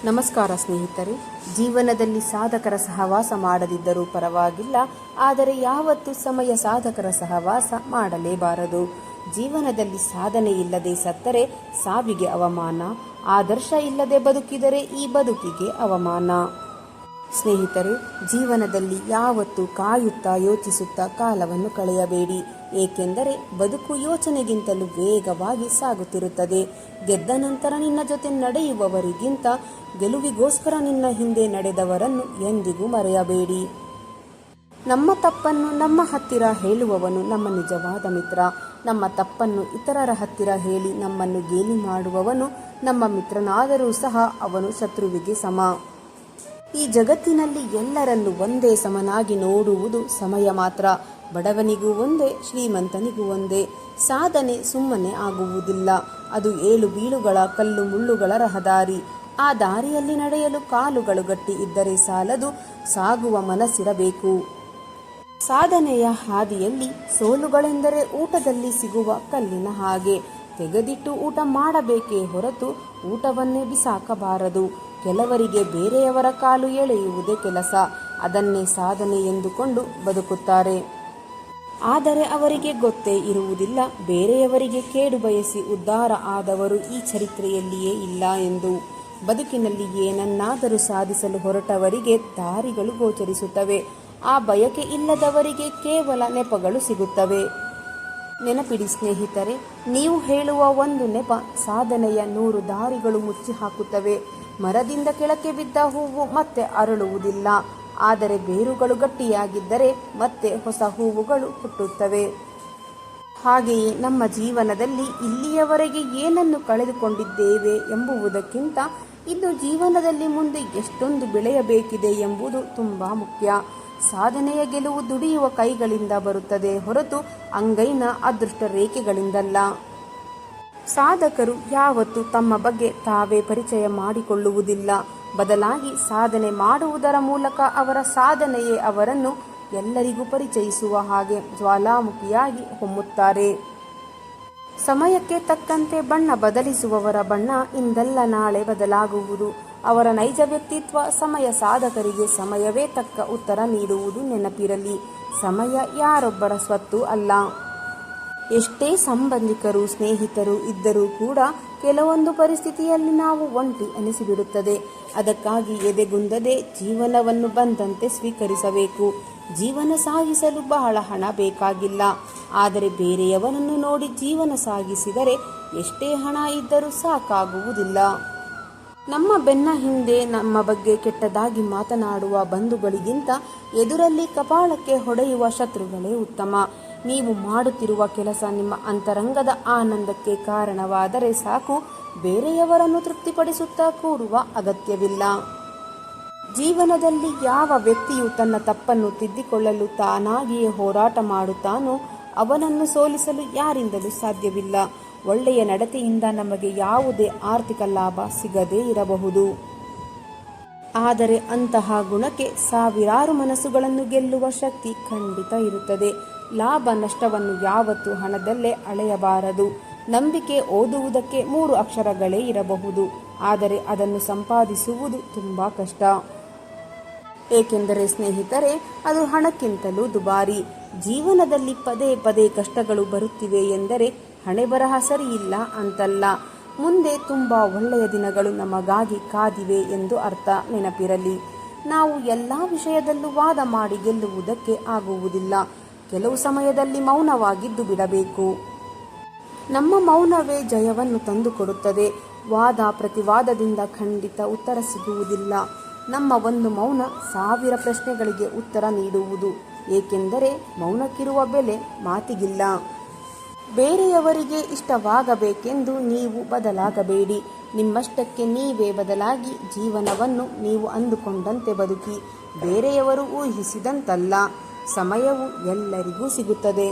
ನಮಸ್ಕಾರ ಸ್ನೇಹಿತರೆ. ಜೀವನದಲ್ಲಿ ಸಾಧಕರ ಸಹವಾಸ ಮಾಡದಿದ್ದರೂ ಪರವಾಗಿಲ್ಲ, ಆದರೆ ಯಾವತ್ತೂ ಸಮಯ ಸಾಧಕರ ಸಹವಾಸ ಮಾಡಲೇಬಾರದು. ಜೀವನದಲ್ಲಿ ಸಾಧನೆ ಇಲ್ಲದೆ ಸತ್ತರೆ ಸಾವಿಗೆ ಅವಮಾನ, ಆದರ್ಶ ಇಲ್ಲದೆ ಬದುಕಿದರೆ ಈ ಬದುಕಿಗೆ ಅವಮಾನ. ಸ್ನೇಹಿತರೆ, ಜೀವನದಲ್ಲಿ ಯಾವತ್ತೂ ಕಾಯುತ್ತಾ ಯೋಚಿಸುತ್ತಾ ಕಾಲವನ್ನು ಕಳೆಯಬೇಡಿ. ಏಕೆಂದರೆ ಬದುಕು ಯೋಚನೆಗಿಂತಲೂ ವೇಗವಾಗಿ ಸಾಗುತ್ತಿರುತ್ತದೆ. ಗೆದ್ದ ನಂತರ ನಿನ್ನ ಜೊತೆ ನಡೆಯುವವರಿಗಿಂತ ಗೆಲುವಿಗೋಸ್ಕರ ನಿನ್ನ ಹಿಂದೆ ನಡೆದವರನ್ನು ಎಂದಿಗೂ ಮರೆಯಬೇಡಿ. ನಮ್ಮ ತಪ್ಪನ್ನು ನಮ್ಮ ಹತ್ತಿರ ಹೇಳುವವನು ನಮ್ಮ ನಿಜವಾದ ಮಿತ್ರ. ನಮ್ಮ ತಪ್ಪನ್ನು ಇತರರ ಹತ್ತಿರ ಹೇಳಿ ನಮ್ಮನ್ನು ಗೇಲಿ ಮಾಡುವವನು ನಮ್ಮ ಮಿತ್ರನಾದರೂ ಸಹ ಅವನು ಶತ್ರುವಿಗೆ ಸಮ. ಈ ಜಗತ್ತಿನಲ್ಲಿ ಎಲ್ಲರನ್ನು ಒಂದೇ ಸಮನಾಗಿ ನೋಡುವುದು ಸಮಯ ಮಾತ್ರ. ಬಡವನಿಗೂ ಒಂದೇ, ಶ್ರೀಮಂತನಿಗೂ ಒಂದೇ. ಸಾಧನೆ ಸುಮ್ಮನೆ ಆಗುವುದಿಲ್ಲ. ಅದು ಏಳು ಬೀಳುಗಳ ಕಲ್ಲು ಮುಳ್ಳುಗಳ ರಹದಾರಿ. ಆ ದಾರಿಯಲ್ಲಿ ನಡೆಯಲು ಕಾಲುಗಳು ಗಟ್ಟಿ ಇದ್ದರೆ ಸಾಲದು, ಸಾಗುವ ಮನಸ್ಸಿರಬೇಕು. ಸಾಧನೆಯ ಹಾದಿಯಲ್ಲಿ ಸೋಲುಗಳೆಂದರೆ ಊಟದಲ್ಲಿ ಸಿಗುವ ಕಲ್ಲಿನ ಹಾಗೆ. ತೆಗೆದಿಟ್ಟು ಊಟ ಮಾಡಬೇಕೇ ಹೊರತು ಊಟವನ್ನೇ ಬಿಸಾಕಬಾರದು. ಕೆಲವರಿಗೆ ಬೇರೆಯವರ ಕಾಲು ಎಳೆಯುವುದೇ ಕೆಲಸ. ಅದನ್ನೇ ಸಾಧನೆ ಎಂದುಕೊಂಡು ಬದುಕುತ್ತಾರೆ. ಆದರೆ ಅವರಿಗೆ ಗೊತ್ತೇ ಇರುವುದಿಲ್ಲ, ಬೇರೆಯವರಿಗೆ ಕೇಡು ಬಯಸಿ ಉದ್ಧಾರ ಆದವರು ಈ ಚರಿತ್ರೆಯಲ್ಲಿಯೇ ಇಲ್ಲ ಎಂದು. ಬದುಕಿನಲ್ಲಿ ಏನನ್ನಾದರೂ ಸಾಧಿಸಲು ಹೊರಟವರಿಗೆ ದಾರಿಗಳು ಗೋಚರಿಸುತ್ತವೆ. ಆ ಬಯಕೆ ಇಲ್ಲದವರಿಗೆ ಕೇವಲ ನೆಪಗಳು ಸಿಗುತ್ತವೆ. ನೆನಪಿಡಿ ಸ್ನೇಹಿತರೆ, ನೀವು ಹೇಳುವ ಒಂದು ನೆಪ ಸಾಧನೆಯ 100 ದಾರಿಗಳು ಮುಚ್ಚಿ ಹಾಕುತ್ತವೆ. ಮರದಿಂದ ಕೆಳಕ್ಕೆ ಬಿದ್ದ ಹೂವು ಮತ್ತೆ ಅರಳುವುದಿಲ್ಲ, ಆದರೆ ಬೇರುಗಳು ಗಟ್ಟಿಯಾಗಿದ್ದರೆ ಮತ್ತೆ ಹೊಸ ಹೂವುಗಳು ಹುಟ್ಟುತ್ತವೆ. ಹಾಗೆಯೇ ನಮ್ಮ ಜೀವನದಲ್ಲಿ ಇಲ್ಲಿಯವರೆಗೆ ಏನನ್ನು ಕಳೆದುಕೊಂಡಿದ್ದೇವೆ ಎಂಬುವುದಕ್ಕಿಂತ ಇನ್ನು ಜೀವನದಲ್ಲಿ ಮುಂದೆ ಎಷ್ಟೊಂದು ಬೆಳೆಯಬೇಕಿದೆ ಎಂಬುದು ತುಂಬ ಮುಖ್ಯ. ಸಾಧನೆಯ ಗೆಲುವು ದುಡಿಯುವ ಕೈಗಳಿಂದ ಬರುತ್ತದೆ ಹೊರತು ಅಂಗೈನ ಅದೃಷ್ಟ ರೇಖೆಗಳಿಂದಲ್ಲ. ಸಾಧಕರು ಯಾವತ್ತೂ ತಮ್ಮ ಬಗ್ಗೆ ತಾವೇ ಪರಿಚಯ ಮಾಡಿಕೊಳ್ಳುವುದಿಲ್ಲ. ಬದಲಾಗಿ ಸಾಧನೆ ಮಾಡುವುದರ ಮೂಲಕ ಅವರ ಸಾಧನೆಯೇ ಅವರನ್ನು ಎಲ್ಲರಿಗೂ ಪರಿಚಯಿಸುವ ಹಾಗೆ ಜ್ವಾಲಾಮುಖಿಯಾಗಿ ಹೊಮ್ಮುತ್ತಾರೆ. ಸಮಯಕ್ಕೆ ತಕ್ಕಂತೆ ಬಣ್ಣ ಬದಲಿಸುವವರ ಬಣ್ಣ ಇಂದಲ್ಲ ನಾಳೆ ಬದಲಾಗುವುದು. ಅವರ ನೈಜ ವ್ಯಕ್ತಿತ್ವ ಸಮಯ. ಸಾಧಕರಿಗೆ ಸಮಯವೇ ತಕ್ಕ ಉತ್ತರ ನೀಡುವುದು ನೆನಪಿರಲಿ. ಸಮಯ ಯಾರೊಬ್ಬರ ಸ್ವತ್ತು ಅಲ್ಲ. ಎಷ್ಟೇ ಸಂಬಂಧಿಕರು ಸ್ನೇಹಿತರು ಇದ್ದರೂ ಕೂಡ ಕೆಲವೊಂದು ಪರಿಸ್ಥಿತಿಯಲ್ಲಿ ನಾವು ಒಂಟಿ ಅನಿಸಿಬಿಡುತ್ತದೆ. ಅದಕ್ಕಾಗಿ ಎದೆಗುಂದದೆ ಜೀವನವನ್ನು ಬಂದಂತೆ ಸ್ವೀಕರಿಸಬೇಕು. ಜೀವನ ಸಾಗಿಸಲು ಬಹಳ ಹಣ ಬೇಕಾಗಿಲ್ಲ, ಆದರೆ ಬೇರೆಯವರನ್ನು ನೋಡಿ ಜೀವನ ಸಾಗಿಸಿದರೆ ಎಷ್ಟೇ ಹಣ ಇದ್ದರೂ ಸಾಕಾಗುವುದಿಲ್ಲ. ನಮ್ಮ ಬೆನ್ನ ಹಿಂದೆ ನಮ್ಮ ಬಗ್ಗೆ ಕೆಟ್ಟದಾಗಿ ಮಾತನಾಡುವ ಬಂಧುಗಳಿಗಿಂತ ಎದುರಲ್ಲಿ ಕಪಾಳಕ್ಕೆ ಹೊಡೆಯುವ ಶತ್ರುಗಳೇ ಉತ್ತಮ. ನೀವು ಮಾಡುತ್ತಿರುವ ಕೆಲಸ ನಿಮ್ಮ ಅಂತರಂಗದ ಆನಂದಕ್ಕೆ ಕಾರಣವಾದರೆ ಸಾಕು. ಬೇರೆಯವರನ್ನು ತೃಪ್ತಿಪಡಿಸುತ್ತಾ ಕೂರುವ ಅಗತ್ಯವಿಲ್ಲ. ಜೀವನದಲ್ಲಿ ಯಾವ ವ್ಯಕ್ತಿಯು ತನ್ನ ತಪ್ಪನ್ನು ತಿದ್ದಿಕೊಳ್ಳಲು ತಾನಾಗಿಯೇ ಹೋರಾಟ ಮಾಡುತ್ತಾನೋ ಅವನನ್ನು ಸೋಲಿಸಲು ಯಾರಿಂದಲೂ ಸಾಧ್ಯವಿಲ್ಲ. ಒಳ್ಳೆಯ ನಡತೆಯಿಂದ ನಮಗೆ ಯಾವುದೇ ಆರ್ಥಿಕ ಲಾಭ ಸಿಗದೇ ಇರಬಹುದು, ಆದರೆ ಅಂತಹ ಗುಣಕ್ಕೆ ಸಾವಿರಾರು ಮನಸ್ಸುಗಳನ್ನು ಗೆಲ್ಲುವ ಶಕ್ತಿ ಖಂಡಿತ ಇರುತ್ತದೆ. ಲಾಭ ನಷ್ಟವನ್ನು ಯಾವತ್ತೂ ಹಣದಲ್ಲೇ ಅಳೆಯಬಾರದು. ನಂಬಿಕೆ ಓದುವುದಕ್ಕೆ 3 ಅಕ್ಷರಗಳೇ ಇರಬಹುದು, ಆದರೆ ಅದನ್ನು ಸಂಪಾದಿಸುವುದು ತುಂಬ ಕಷ್ಟ. ಏಕೆಂದರೆ ಸ್ನೇಹಿತರೆ, ಅದು ಹಣಕ್ಕಿಂತಲೂ ದುಬಾರಿ. ಜೀವನದಲ್ಲಿ ಪದೇ ಪದೇ ಕಷ್ಟಗಳು ಬರುತ್ತಿವೆ ಎಂದರೆ ಹಣೆ ಬರಹ ಸರಿಯಿಲ್ಲ ಅಂತಲ್ಲ. ಮುಂದೆ ತುಂಬ ಒಳ್ಳೆಯ ದಿನಗಳು ನಮಗಾಗಿ ಕಾದಿವೆ ಎಂದು ಅರ್ಥ. ನೆನಪಿರಲಿ, ನಾವು ಎಲ್ಲ ವಿಷಯದಲ್ಲೂ ವಾದ ಮಾಡಿ ಗೆಲ್ಲುವುದಕ್ಕೆ ಆಗುವುದಿಲ್ಲ. ಕೆಲವು ಸಮಯದಲ್ಲಿ ಮೌನವಾಗಿದ್ದು ಬಿಡಬೇಕು. ನಮ್ಮ ಮೌನವೇ ಜಯವನ್ನು ತಂದುಕೊಡುತ್ತದೆ. ವಾದ ಪ್ರತಿವಾದದಿಂದ ಖಂಡಿತ ಉತ್ತರ ಸಿಗುವುದಿಲ್ಲ. ನಮ್ಮ ಒಂದು ಮೌನ 1000 ಪ್ರಶ್ನೆಗಳಿಗೆ ಉತ್ತರ ನೀಡುವುದು. ಏಕೆಂದರೆ ಮೌನಕ್ಕಿರುವ ಬೆಲೆ ಮಾತಿಗಿಲ್ಲ. ಬೇರೆಯವರಿಗೆ ಇಷ್ಟವಾಗಬೇಕೆಂದು ನೀವು ಬದಲಾಗಬೇಡಿ. ನಿಮ್ಮಷ್ಟಕ್ಕೆ ನೀವೇ ಬದಲಾಗಿ ಜೀವನವನ್ನು ನೀವು ಅಂದುಕೊಂಡಂತೆ ಬದುಕಿ. ಬೇರೆಯವರು ಊಹಿಸಿದಂತಲ್ಲ. ಸಮಯವು ಎಲ್ಲರಿಗೂ ಸಿಗುತ್ತದೆ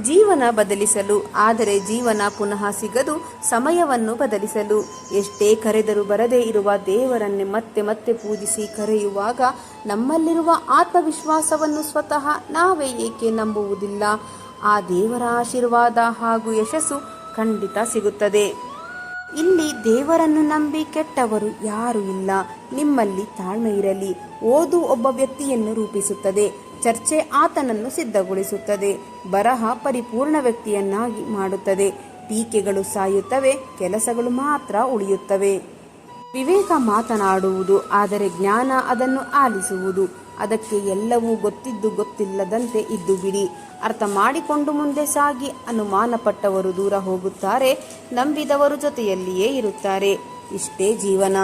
ಜೀವನ ಬದಲಿಸಲು, ಆದರೆ ಜೀವನ ಪುನಃ ಸಿಗದು ಸಮಯವನ್ನು ಬದಲಿಸಲು. ಎಷ್ಟೇ ಕರೆದರೂ ಬರದೇ ಇರುವ ದೇವರನ್ನೇ ಮತ್ತೆ ಮತ್ತೆ ಪೂಜಿಸಿ ಕರೆಯುವಾಗ ನಮ್ಮಲ್ಲಿರುವ ಆತ್ಮವಿಶ್ವಾಸವನ್ನು ಸ್ವತಃ ನಾವೇ ಏಕೆ ನಂಬುವುದಿಲ್ಲ? ಆ ದೇವರ ಆಶೀರ್ವಾದ ಹಾಗೂ ಯಶಸ್ಸು ಖಂಡಿತ ಸಿಗುತ್ತದೆ. ಇಲ್ಲಿ ದೇವರನ್ನು ನಂಬಿ ಕೆಟ್ಟವರು ಯಾರೂ ಇಲ್ಲ. ನಿಮ್ಮಲ್ಲಿ ತಾಳ್ಮೆ ಇರಲಿ. ಓದು ಒಬ್ಬ ವ್ಯಕ್ತಿಯನ್ನು ರೂಪಿಸುತ್ತದೆ, ಚರ್ಚೆ ಆತನನ್ನು ಸಿದ್ಧಗೊಳಿಸುತ್ತದೆ, ಬರಹ ಪರಿಪೂರ್ಣ ವ್ಯಕ್ತಿಯನ್ನಾಗಿ ಮಾಡುತ್ತದೆ. ಟೀಕೆಗಳು ಸಾಯುತ್ತವೆ, ಕೆಲಸಗಳು ಮಾತ್ರ ಉಳಿಯುತ್ತವೆ. ವಿವೇಕ ಮಾತನಾಡುವುದು, ಆದರೆ ಜ್ಞಾನ ಅದನ್ನು ಆಲಿಸುವುದು. ಅದಕ್ಕೆ ಎಲ್ಲವೂ ಗೊತ್ತಿದ್ದು ಗೊತ್ತಿಲ್ಲದಂತೆ ಇದ್ದು ಬಿಡಿ. ಅರ್ಥ ಮಾಡಿಕೊಂಡು ಮುಂದೆ ಸಾಗಿ. ಅನುಮಾನಪಟ್ಟವರು ದೂರ ಹೋಗುತ್ತಾರೆ, ನಂಬಿದವರು ಜೊತೆಯಲ್ಲಿಯೇ ಇರುತ್ತಾರೆ. ಇಷ್ಟೇ ಜೀವನ.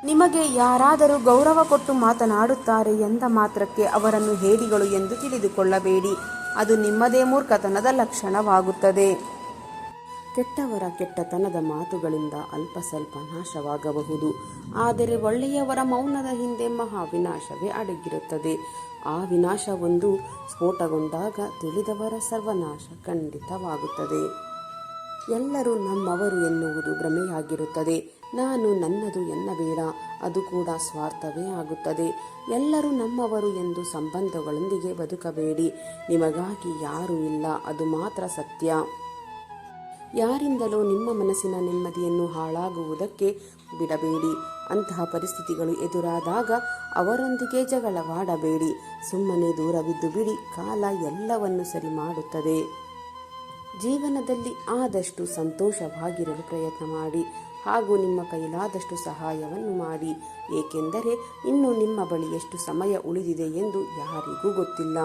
ನಿಮಗೆ ಯಾರಾದರೂ ಗೌರವ ಕೊಟ್ಟು ಮಾತನಾಡುತ್ತಾರೆ ಎಂದ ಮಾತ್ರಕ್ಕೆ ಅವರನ್ನು ಹೇಡಿಗಳು ಎಂದು ತಿಳಿದುಕೊಳ್ಳಬೇಡಿ. ಅದು ನಿಮ್ಮದೇ ಮೂರ್ಖತನದ ಲಕ್ಷಣವಾಗುತ್ತದೆ. ಕೆಟ್ಟವರ ಕೆಟ್ಟತನದ ಮಾತುಗಳಿಂದ ಅಲ್ಪ ಸ್ವಲ್ಪ ನಾಶವಾಗಬಹುದು, ಆದರೆ ಒಳ್ಳೆಯವರ ಮೌನದ ಹಿಂದೆ ಮಹಾವಿನಾಶವೇ ಅಡಗಿರುತ್ತದೆ. ಆ ವಿನಾಶ ಒಂದು ಸ್ಫೋಟಗೊಂಡಾಗ ತಿಳಿದವರ ಸರ್ವನಾಶ ಖಂಡಿತವಾಗುತ್ತದೆ. ಎಲ್ಲರೂ ನಮ್ಮವರು ಎನ್ನುವುದು ಭ್ರಮೆಯಾಗಿರುತ್ತದೆ. ನಾನು ನನ್ನದು ಎನ್ನಬೇಡ, ಅದು ಕೂಡ ಸ್ವಾರ್ಥವೇ ಆಗುತ್ತದೆ. ಎಲ್ಲರೂ ನಮ್ಮವರು ಎಂದು ಸಂಬಂಧಗಳೊಂದಿಗೆ ಬದುಕಬೇಡಿ. ನಿಮಗಾಗಿ ಯಾರೂ ಇಲ್ಲ, ಅದು ಮಾತ್ರ ಸತ್ಯ. ಯಾರಿಂದಲೋ ನಿಮ್ಮ ಮನಸ್ಸಿನ ನೆಮ್ಮದಿಯನ್ನು ಹಾಳಾಗುವುದಕ್ಕೆ ಬಿಡಬೇಡಿ. ಅಂತಹ ಪರಿಸ್ಥಿತಿಗಳು ಎದುರಾದಾಗ ಅವರೊಂದಿಗೆ ಜಗಳವಾಡಬೇಡಿ. ಸುಮ್ಮನೆ ದೂರವಿದ್ದು ಬಿಡಿ. ಕಾಲ ಎಲ್ಲವನ್ನು ಸರಿ ಮಾಡುತ್ತದೆ. ಜೀವನದಲ್ಲಿ ಆದಷ್ಟು ಸಂತೋಷವಾಗಿರಲು ಪ್ರಯತ್ನ ಮಾಡಿ, ಹಾಗೂ ನಿಮ್ಮ ಕೈಲಾದಷ್ಟು ಸಹಾಯವನ್ನು ಮಾಡಿ. ಏಕೆಂದರೆ ಇನ್ನು ನಿಮ್ಮ ಬಳಿ ಎಷ್ಟು ಸಮಯ ಉಳಿದಿದೆ ಎಂದು ಯಾರಿಗೂ ಗೊತ್ತಿಲ್ಲ.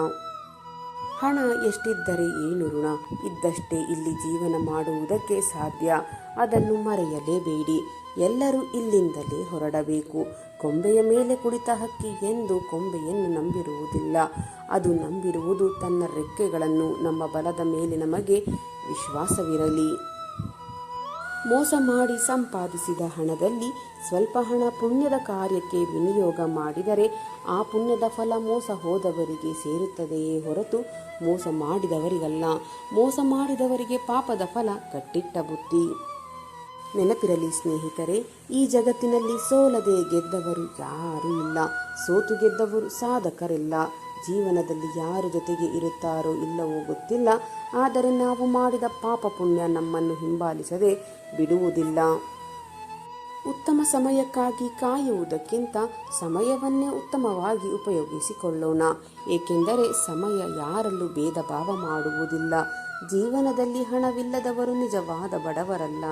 ಹಣ ಎಷ್ಟಿದ್ದರೆ ಏನು ಋಣ, ಇದ್ದಷ್ಟೇ ಇಲ್ಲಿ ಜೀವನ ಮಾಡುವುದಕ್ಕೆ ಸಾಧ್ಯ. ಅದನ್ನು ಮರೆಯಲೇಬೇಡಿ. ಎಲ್ಲರೂ ಇಲ್ಲಿಂದಲೇ ಹೊರಡಬೇಕು. ಕೊಂಬೆಯ ಮೇಲೆ ಕುಳಿತ ಹಕ್ಕಿ ಎಂದು ಕೊಂಬೆಯನ್ನು ನಂಬಿರುವುದಿಲ್ಲ. ಅದು ನಂಬಿರುವುದು ತನ್ನ ರೆಕ್ಕೆಗಳನ್ನು. ನಮ್ಮ ಬಲದ ಮೇಲೆ ನಮಗೆ ವಿಶ್ವಾಸವಿರಲಿ. ಮೋಸ ಮಾಡಿ ಸಂಪಾದಿಸಿದ ಹಣದಲ್ಲಿ ಸ್ವಲ್ಪ ಹಣ ಪುಣ್ಯದ ಕಾರ್ಯಕ್ಕೆ ವಿನಿಯೋಗ ಮಾಡಿದರೆ ಆ ಪುಣ್ಯದ ಫಲ ಮೋಸ ಹೋದವರಿಗೆ ಸೇರುತ್ತದೆಯೇ ಹೊರತು ಮೋಸ ಮಾಡಿದವರಿಗಲ್ಲ. ಮೋಸ ಮಾಡಿದವರಿಗೆ ಪಾಪದ ಫಲ ಕಟ್ಟಿಟ್ಟ ಬುತ್ತಿ. ನೆನಪಿರಲಿ ಸ್ನೇಹಿತರೆ, ಈ ಜಗತ್ತಿನಲ್ಲಿ ಸೋಲದೆ ಗೆದ್ದವರು ಯಾರೂ ಇಲ್ಲ. ಸೋತು ಗೆದ್ದವರು ಸಾಧಕರಿಲ್ಲ. ಜೀವನದಲ್ಲಿ ಯಾರು ಜೊತೆಗೆ ಇರುತ್ತಾರೋ ಇಲ್ಲವೋ ಗೊತ್ತಿಲ್ಲ, ಆದರೆ ನಾವು ಮಾಡಿದ ಪಾಪ ಪುಣ್ಯ ನಮ್ಮನ್ನು ಹಿಂಬಾಲಿಸದೆ ಬಿಡುವುದಿಲ್ಲ. ಉತ್ತಮ ಸಮಯಕ್ಕಾಗಿ ಕಾಯುವುದಕ್ಕಿಂತ ಸಮಯವನ್ನೇ ಉತ್ತಮವಾಗಿ ಉಪಯೋಗಿಸಿಕೊಳ್ಳೋಣ. ಏಕೆಂದರೆ ಸಮಯ ಯಾರಲ್ಲೂ ಭೇದ ಭಾವ ಮಾಡುವುದಿಲ್ಲ. ಜೀವನದಲ್ಲಿ ಹಣವಿಲ್ಲದವರು ನಿಜವಾದ ಬಡವರಲ್ಲ,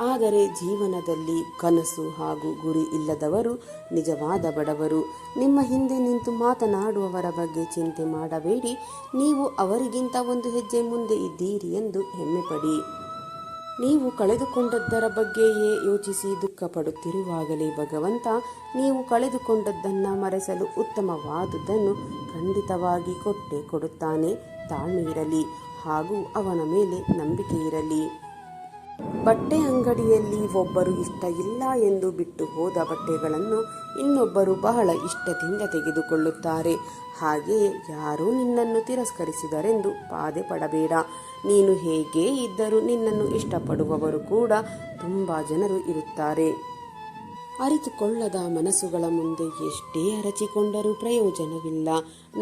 ಆದರೆ ಜೀವನದಲ್ಲಿ ಕನಸು ಹಾಗೂ ಗುರಿ ಇಲ್ಲದವರು ನಿಜವಾದ ಬಡವರು. ನಿಮ್ಮ ಹಿಂದೆ ನಿಂತು ಮಾತನಾಡುವವರ ಬಗ್ಗೆ ಚಿಂತೆ ಮಾಡಬೇಡಿ. ನೀವು ಅವರಿಗಿಂತ ಒಂದು ಹೆಜ್ಜೆ ಮುಂದೆ ಇದ್ದೀರಿ ಎಂದು ಹೆಮ್ಮೆಪಡಿ. ನೀವು ಕಳೆದುಕೊಂಡದ್ದರ ಬಗ್ಗೆಯೇ ಯೋಚಿಸಿ ದುಃಖ ಪಡುತ್ತಿರುವಾಗಲೇ ಭಗವಂತ ನೀವು ಕಳೆದುಕೊಂಡದ್ದನ್ನು ಮರೆಸಲು ಉತ್ತಮವಾದುದನ್ನು ಖಂಡಿತವಾಗಿ ಕೊಟ್ಟೇ ಕೊಡುತ್ತಾನೆ. ತಾಳ್ಮೆ ಇರಲಿ ಹಾಗೂ ಅವನ ಮೇಲೆ ನಂಬಿಕೆ ಇರಲಿ. ಬಟ್ಟೆ ಅಂಗಡಿಯಲ್ಲಿ ಒಬ್ಬರು ಇಷ್ಟ ಇಲ್ಲ ಎಂದು ಬಿಟ್ಟು ಹೋದ ಬಟ್ಟೆಗಳನ್ನು ಇನ್ನೊಬ್ಬರು ಬಹಳ ಇಷ್ಟದಿಂದ ತೆಗೆದುಕೊಳ್ಳುತ್ತಾರೆ. ಹಾಗೆಯೇ ಯಾರೂ ನಿನ್ನನ್ನು ತಿರಸ್ಕರಿಸಿದರೆಂದು ಬಾಧೆ ಪಡಬೇಡ. ನೀನು ಹೇಗೇ ಇದ್ದರೂ ನಿನ್ನನ್ನು ಇಷ್ಟಪಡುವವರು ಕೂಡ ತುಂಬ ಜನರು ಇರುತ್ತಾರೆ. ಅರಿತುಕೊಳ್ಳದ ಮನಸ್ಸುಗಳ ಮುಂದೆ ಎಷ್ಟೇ ಅರಚಿಕೊಂಡರೂ ಪ್ರಯೋಜನವಿಲ್ಲ.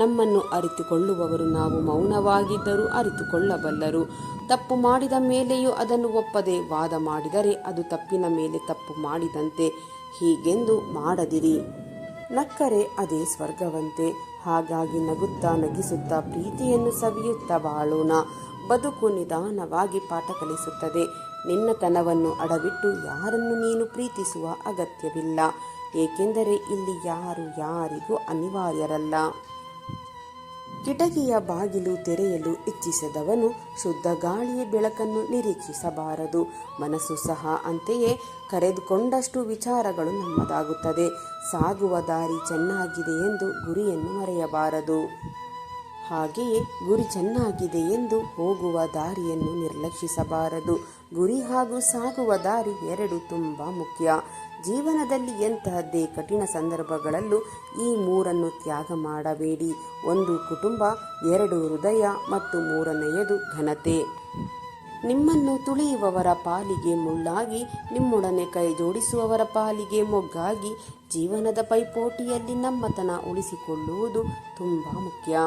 ನಮ್ಮನ್ನು ಅರಿತುಕೊಳ್ಳುವವರು ನಾವು ಮೌನವಾಗಿದ್ದರೂ ಅರಿತುಕೊಳ್ಳಬಲ್ಲರು. ತಪ್ಪು ಮಾಡಿದ ಮೇಲೆಯೂ ಅದನ್ನು ಒಪ್ಪದೆ ವಾದ ಮಾಡಿದರೆ ಅದು ತಪ್ಪಿನ ಮೇಲೆ ತಪ್ಪು ಮಾಡಿದಂತೆ. ಹೀಗೆಂದು ಮಾಡದಿರಿ. ನಕ್ಕರೆ ಅದೇ ಸ್ವರ್ಗವಂತೆ. ಹಾಗಾಗಿ ನಗುತ್ತಾ ನಗಿಸುತ್ತಾ ಪ್ರೀತಿಯನ್ನು ಸವಿಯುತ್ತಾ ಬಾಳೋಣ. ಬದುಕು ನಿಧಾನವಾಗಿ ಪಾಠ ಕಲಿಸುತ್ತದೆ. ನಿನ್ನತನವನ್ನು ಅಡವಿಟ್ಟು ಯಾರನ್ನು ನೀನು ಪ್ರೀತಿಸುವ ಅಗತ್ಯವಿಲ್ಲ. ಏಕೆಂದರೆ ಇಲ್ಲಿ ಯಾರು ಯಾರಿಗೂ ಅನಿವಾರ್ಯರಲ್ಲ. ಕಿಟಕಿಯ ಬಾಗಿಲು ತೆರೆಯಲು ಇಚ್ಛಿಸದವನು ಶುದ್ಧ ಗಾಳಿಯ ಬೆಳಕನ್ನು ನಿರೀಕ್ಷಿಸಬಾರದು. ಮನಸ್ಸು ಸಹ ಅಂತೆಯೇ. ಕರೆದುಕೊಂಡಷ್ಟು ವಿಚಾರಗಳು ನಮ್ಮದಾಗುತ್ತದೆ. ಸಾಗುವ ದಾರಿ ಚೆನ್ನಾಗಿದೆ ಎಂದು ಗುರಿಯನ್ನು ಮರೆಯಬಾರದು. ಹಾಗೆಯೇ ಗುರಿ ಚೆನ್ನಾಗಿದೆ ಎಂದು ಹೋಗುವ ದಾರಿಯನ್ನು ನಿರ್ಲಕ್ಷಿಸಬಾರದು. ಗುರಿ ಹಾಗೂ ಸಾಗುವ ದಾರಿ ಎರಡು ತುಂಬ ಮುಖ್ಯ. ಜೀವನದಲ್ಲಿ ಎಂತಹದ್ದೇ ಕಠಿಣ ಸಂದರ್ಭಗಳಲ್ಲೂ ಈ ಮೂರನ್ನು ತ್ಯಾಗ ಮಾಡಬೇಡಿ. ಒಂದು ಕುಟುಂಬ, ಎರಡು ಹೃದಯ ಮತ್ತು ಮೂರನೆಯದು ಘನತೆ. ನಿಮ್ಮನ್ನು ತುಳಿಯುವವರ ಪಾಲಿಗೆ ಮುಳ್ಳಾಗಿ, ನಿಮ್ಮೊಡನೆ ಕೈ ಜೋಡಿಸುವವರ ಪಾಲಿಗೆ ಮೊಗ್ಗಾಗಿ ಜೀವನದ ಪೈಪೋಟಿಯಲ್ಲಿ ನಮ್ಮತನ ಉಳಿಸಿಕೊಳ್ಳುವುದು ತುಂಬ ಮುಖ್ಯ.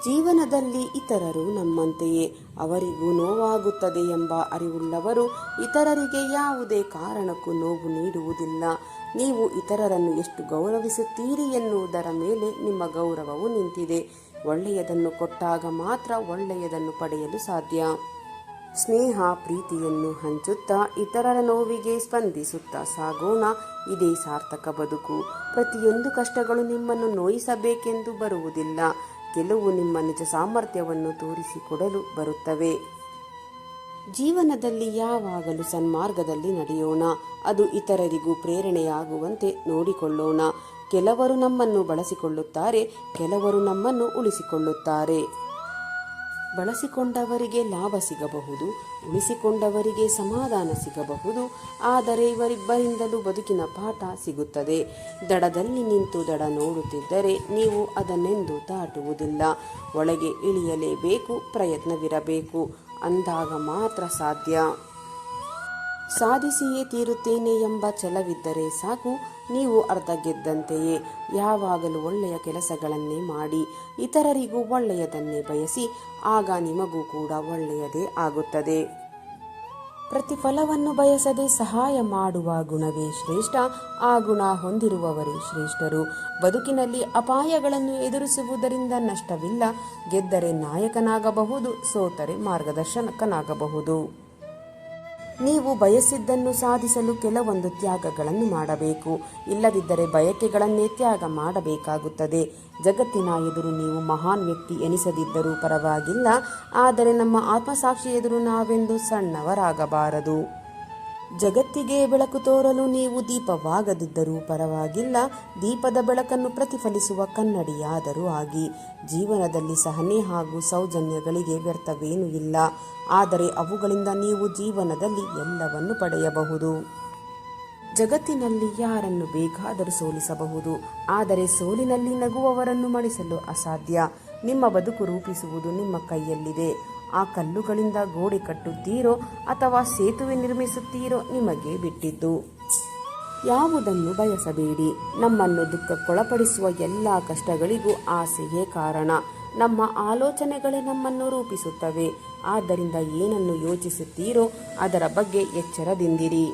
ಜೀವನದಲ್ಲಿ ಇತರರು ನಮ್ಮಂತೆಯೇ, ಅವರಿಗೂ ನೋವಾಗುತ್ತದೆ ಎಂಬ ಅರಿವುಳ್ಳವರು ಇತರರಿಗೆ ಯಾವುದೇ ಕಾರಣಕ್ಕೂ ನೋವು ನೀಡುವುದಿಲ್ಲ. ನೀವು ಇತರರನ್ನು ಎಷ್ಟು ಗೌರವಿಸುತ್ತೀರಿ ಎನ್ನುವುದರ ಮೇಲೆ ನಿಮ್ಮ ಗೌರವವು ನಿಂತಿದೆ. ಒಳ್ಳೆಯದನ್ನು ಕೊಟ್ಟಾಗ ಮಾತ್ರ ಒಳ್ಳೆಯದನ್ನು ಪಡೆಯಲು ಸಾಧ್ಯ. ಸ್ನೇಹ ಪ್ರೀತಿಯನ್ನು ಹಂಚುತ್ತಾ ಇತರರ ನೋವಿಗೆ ಸ್ಪಂದಿಸುತ್ತಾ ಸಾಗೋಣ. ಇದೇ ಸಾರ್ಥಕ ಬದುಕು. ಪ್ರತಿಯೊಂದು ಕಷ್ಟಗಳು ನಿಮ್ಮನ್ನು ನೋಯಿಸಬೇಕೆಂದು ಬರುವುದಿಲ್ಲ. ಕೆಲವು ನಿಮ್ಮ ನಿಜ ಸಾಮರ್ಥ್ಯವನ್ನು ತೋರಿಸಿಕೊಡಲು ಬರುತ್ತವೆ. ಜೀವನದಲ್ಲಿ ಯಾವಾಗಲೂ ಸನ್ಮಾರ್ಗದಲ್ಲಿ ನಡೆಯೋಣ. ಅದು ಇತರರಿಗೂ ಪ್ರೇರಣೆಯಾಗುವಂತೆ ನೋಡಿಕೊಳ್ಳೋಣ. ಕೆಲವರು ನಮ್ಮನ್ನು ಬಳಸಿಕೊಳ್ಳುತ್ತಾರೆ, ಕೆಲವರು ನಮ್ಮನ್ನು ಉಳಿಸಿಕೊಳ್ಳುತ್ತಾರೆ. ಬಳಸಿಕೊಂಡವರಿಗೆ ಲಾಭ ಸಿಗಬಹುದು, ಉಳಿಸಿಕೊಂಡವರಿಗೆ ಸಮಾಧಾನ ಸಿಗಬಹುದು. ಆದರೆ ಇವರಿಬ್ಬರಿಂದಲೂ ಬದುಕಿನ ಪಾಠ ಸಿಗುತ್ತದೆ. ದಡದಲ್ಲಿ ನಿಂತು ದಡ ನೋಡುತ್ತಿದ್ದರೆ ನೀವು ಅದನ್ನೆಂದೂ ದಾಟುವುದಿಲ್ಲ. ಒಳಗೆ ಇಳಿಯಲೇಬೇಕು, ಪ್ರಯತ್ನವಿರಬೇಕು. ಅಂದಾಗ ಮಾತ್ರ ಸಾಧ್ಯ. ಸಾಧಿಸಿಯೇ ತೀರುತ್ತೇನೆ ಎಂಬ ಛಲವಿದ್ದರೆ ಸಾಕು, ನೀವು ಅರ್ಧ ಗೆದ್ದಂತೆಯೇ. ಯಾವಾಗಲೂ ಒಳ್ಳೆಯ ಕೆಲಸಗಳನ್ನೇ ಮಾಡಿ, ಇತರರಿಗೂ ಒಳ್ಳೆಯದನ್ನೇ ಬಯಸಿ. ಆಗ ನಿಮಗೂ ಕೂಡ ಒಳ್ಳೆಯದೇ ಆಗುತ್ತದೆ. ಪ್ರತಿಫಲವನ್ನು ಬಯಸದೆ ಸಹಾಯ ಮಾಡುವ ಗುಣವೇ ಶ್ರೇಷ್ಠ. ಆ ಗುಣ ಹೊಂದಿರುವವರೇ ಶ್ರೇಷ್ಠರು. ಬದುಕಿನಲ್ಲಿ ಅಪಾಯಗಳನ್ನು ಎದುರಿಸುವುದರಿಂದ ನಷ್ಟವಿಲ್ಲ. ಗೆದ್ದರೆ ನಾಯಕನಾಗಬಹುದು, ಸೋತರೆ ಮಾರ್ಗದರ್ಶಕನಾಗಬಹುದು. ನೀವು ಬಯಸಿದ್ದನ್ನು ಸಾಧಿಸಲು ಕೆಲವೊಂದು ತ್ಯಾಗಗಳನ್ನು ಮಾಡಬೇಕು. ಇಲ್ಲದಿದ್ದರೆ ಬಯಕೆಗಳನ್ನೇ ತ್ಯಾಗ ಮಾಡಬೇಕಾಗುತ್ತದೆ. ಜಗತ್ತಿನ ಎದುರು ನೀವು ಮಹಾನ್ ವ್ಯಕ್ತಿ ಎನಿಸದಿದ್ದರೂ ಪರವಾಗಿಲ್ಲ, ಆದರೆ ನಮ್ಮ ಆತ್ಮಸಾಕ್ಷಿ ಎದುರು ನಾವೆಂದು ಸಣ್ಣವರಾಗಬಾರದು. ಜಗತ್ತಿಗೆ ಬೆಳಕು ತೋರಲು ನೀವು ದೀಪವಾಗದಿದ್ದರೂ ಪರವಾಗಿಲ್ಲ, ದೀಪದ ಬೆಳಕನ್ನು ಪ್ರತಿಫಲಿಸುವ ಕನ್ನಡಿಯಾದರೂ ಆಗಿ. ಜೀವನದಲ್ಲಿ ಸಹನೆ ಹಾಗೂ ಸೌಜನ್ಯಗಳಿಗೆ ವ್ಯರ್ಥವೇನೂ ಇಲ್ಲ, ಆದರೆ ಅವುಗಳಿಂದ ನೀವು ಜೀವನದಲ್ಲಿ ಎಲ್ಲವನ್ನು ಪಡೆಯಬಹುದು. ಜಗತ್ತಿನಲ್ಲಿ ಯಾರನ್ನು ಬೇಕಾದರೂ ಸೋಲಿಸಬಹುದು, ಆದರೆ ಸೋಲಿನಲ್ಲಿ ನಗುವವರನ್ನು ಮಣಿಸಲು ಅಸಾಧ್ಯ. ನಿಮ್ಮ ಬದುಕು ರೂಪಿಸುವುದು ನಿಮ್ಮ ಕೈಯಲ್ಲಿದೆ. ಆ ಕಲ್ಲುಗಳಿಂದ ಗೋಡೆ ಕಟ್ಟುತ್ತೀರೋ ಅಥವಾ ಸೇತುವೆ ನಿರ್ಮಿಸುತ್ತೀರೋ ನಿಮಗೆ ಬಿಟ್ಟಿದ್ದು. ಯಾವುದನ್ನು ಬಯಸಬೇಡಿ. ನಮ್ಮನ್ನು ದುಃಖಕ್ಕೊಳಪಡಿಸುವ ಎಲ್ಲ ಕಷ್ಟಗಳಿಗೂ ಆಸೆಯೇ ಕಾರಣ. ನಮ್ಮ ಆಲೋಚನೆಗಳೇ ನಮ್ಮನ್ನು ರೂಪಿಸುತ್ತವೆ. ಆದ್ದರಿಂದ ಏನನ್ನು ಯೋಚಿಸುತ್ತೀರೋ ಅದರ ಬಗ್ಗೆ ಎಚ್ಚರದಿಂದಿರಿ.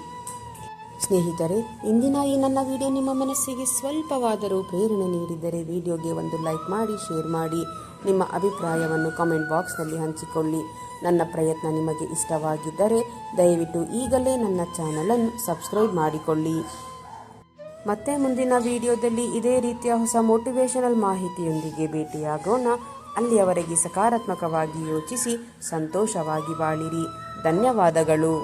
ಸ್ನೇಹಿತರೆ, ಇಂದಿನ ಈ ನನ್ನ ವಿಡಿಯೋ ನಿಮ್ಮ ಮನಸ್ಸಿಗೆ ಸ್ವಲ್ಪವಾದರೂ ಪ್ರೇರಣೆ ನೀಡಿದರೆ ವಿಡಿಯೋಗೆ ಒಂದು ಲೈಕ್ ಮಾಡಿ, ಶೇರ್ ಮಾಡಿ. ನಿಮ್ಮ ಅಭಿಪ್ರಾಯವನ್ನು ಕಾಮೆಂಟ್ ಬಾಕ್ಸ್ನಲ್ಲಿ ಹಂಚಿಕೊಳ್ಳಿ. ನನ್ನ ಪ್ರಯತ್ನ ನಿಮಗೆ ಇಷ್ಟವಾಗಿದ್ದರೆ ದಯವಿಟ್ಟು ಈಗಲೇ ನನ್ನ ಚಾನಲನ್ನು ಸಬ್ಸ್ಕ್ರೈಬ್ ಮಾಡಿಕೊಳ್ಳಿ. ಮತ್ತೆ ಮುಂದಿನ ವಿಡಿಯೋದಲ್ಲಿ ಇದೇ ರೀತಿಯ ಹೊಸ ಮೋಟಿವೇಶನಲ್ ಮಾಹಿತಿಯೊಂದಿಗೆ ಭೇಟಿಯಾಗೋಣ. ಅಲ್ಲಿಯವರೆಗೆ ಸಕಾರಾತ್ಮಕವಾಗಿ ಯೋಚಿಸಿ ಸಂತೋಷವಾಗಿ ಬಾಳಿರಿ. ಧನ್ಯವಾದಗಳು.